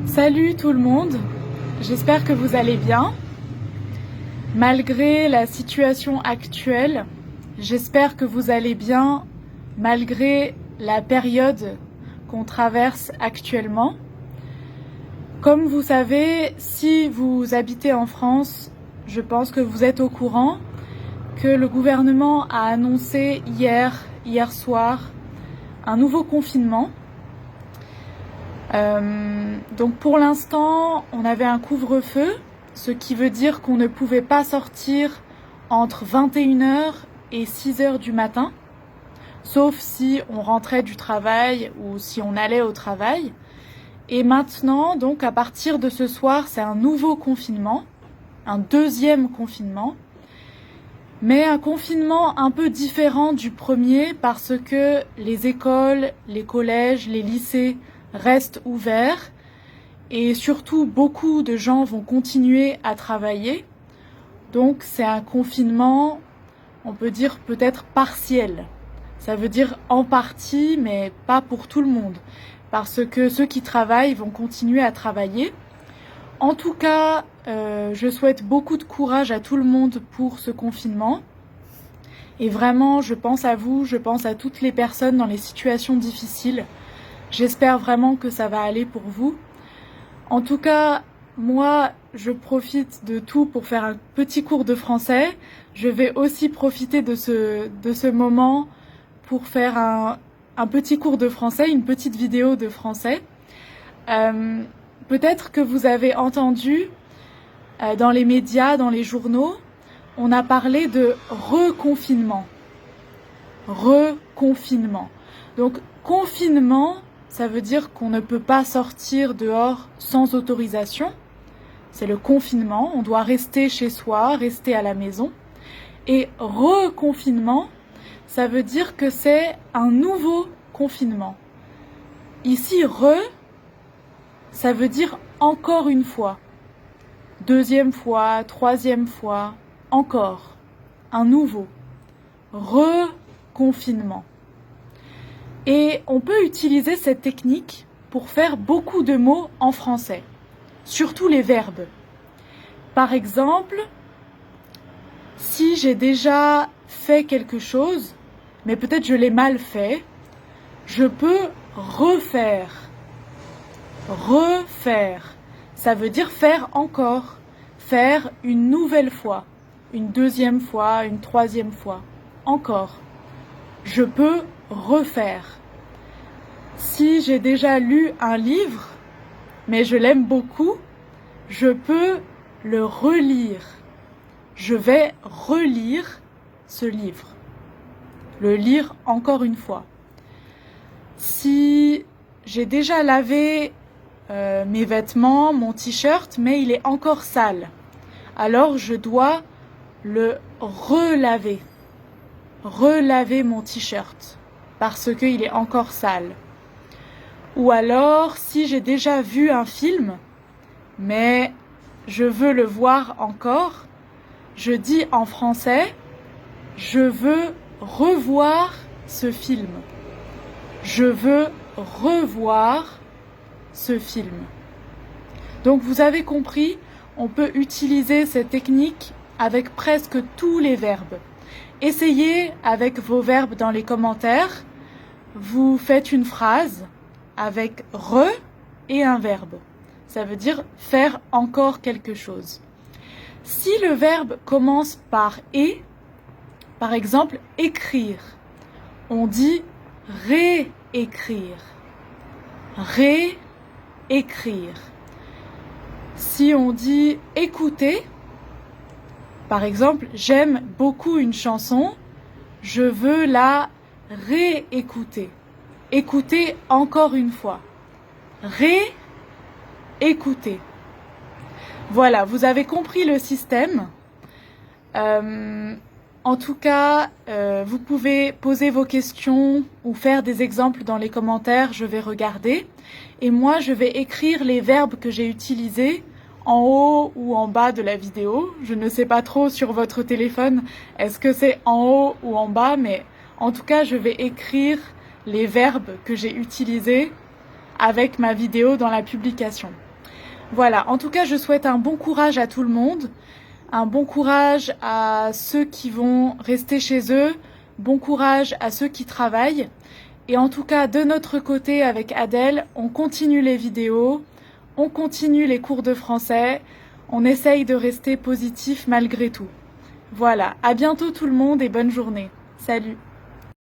Salut tout le monde, j'espère que vous allez bien. Malgré la situation actuelle, j'espère que vous allez bien malgré la période qu'on traverse actuellement. Comme vous savez, si vous habitez en France, je pense que vous êtes au courant que le gouvernement a annoncé hier soir, un nouveau confinement. Donc pour l'instant, on avait un couvre-feu, ce qui veut dire qu'on ne pouvait pas sortir entre 21h et 6h du matin, sauf si on rentrait du travail ou si on allait au travail. Et maintenant, donc à partir de ce soir, c'est un nouveau confinement, un deuxième confinement, mais un confinement un peu différent du premier parce que les écoles, les collèges, les lycées restent ouverts et surtout beaucoup de gens vont continuer à travailler. Donc c'est un confinement, on peut dire peut-être partiel. Ça veut dire en partie, mais pas pour tout le monde. Parce que ceux qui travaillent vont continuer à travailler. En tout cas, je souhaite beaucoup de courage à tout le monde pour ce confinement. Et vraiment, je pense à vous, je pense à toutes les personnes dans les situations difficiles. J'espère vraiment que ça va aller pour vous. En tout cas, moi, je profite de tout pour faire un petit cours de français. Je vais aussi profiter de ce moment pour faire un petit cours de français, une petite vidéo de français. Peut-être que vous avez entendu dans les médias, dans les journaux, on a parlé de reconfinement. Reconfinement. Donc, confinement, ça veut dire qu'on ne peut pas sortir dehors sans autorisation. C'est le confinement, on doit rester chez soi, rester à la maison. Et reconfinement, ça veut dire que c'est un nouveau confinement. Ici, ça veut dire encore une fois. Deuxième fois, troisième fois, encore. Un nouveau. Reconfinement. Et on peut utiliser cette technique pour faire beaucoup de mots en français, surtout les verbes. Par exemple, si j'ai déjà fait quelque chose, mais peut-être je l'ai mal fait, je peux refaire. Refaire. Ça veut dire faire encore. Faire une nouvelle fois, une deuxième fois, une troisième fois. Encore. Je peux refaire. Si j'ai déjà lu un livre, mais je l'aime beaucoup, je peux le relire. Je vais relire ce livre. Le lire encore une fois. Si j'ai déjà lavé mes vêtements, mon t-shirt, mais il est encore sale, alors je dois le relaver. Relaver mon t-shirt parce qu'il est encore sale. Ou alors, si j'ai déjà vu un film, mais je veux le voir encore, je dis en français, je veux revoir ce film. Je veux revoir ce film. Donc vous avez compris, on peut utiliser cette technique avec presque tous les verbes. Essayez avec vos verbes dans les commentaires. Vous faites une phrase avec re et un verbe. Ça veut dire faire encore quelque chose. Si le verbe commence par et, par exemple écrire, on dit réécrire. Réécrire. Si on dit écouter, par exemple, j'aime beaucoup une chanson, je veux la réécouter. Écouter encore une fois. Réécouter. Voilà, vous avez compris le système. En tout cas, vous pouvez poser vos questions ou faire des exemples dans les commentaires, je vais regarder. Et moi, je vais écrire les verbes que j'ai utilisés en haut ou en bas de la vidéo. Je ne sais pas trop sur votre téléphone, est-ce que c'est en haut ou en bas, mais en tout cas, je vais écrire les verbes que j'ai utilisés avec ma vidéo dans la publication. Voilà, en tout cas, je souhaite un bon courage à tout le monde, un bon courage à ceux qui vont rester chez eux, bon courage à ceux qui travaillent. Et en tout cas, de notre côté, avec Adèle, on continue les vidéos, on continue les cours de français, on essaye de rester positif malgré tout. Voilà, à bientôt tout le monde et bonne journée. Salut!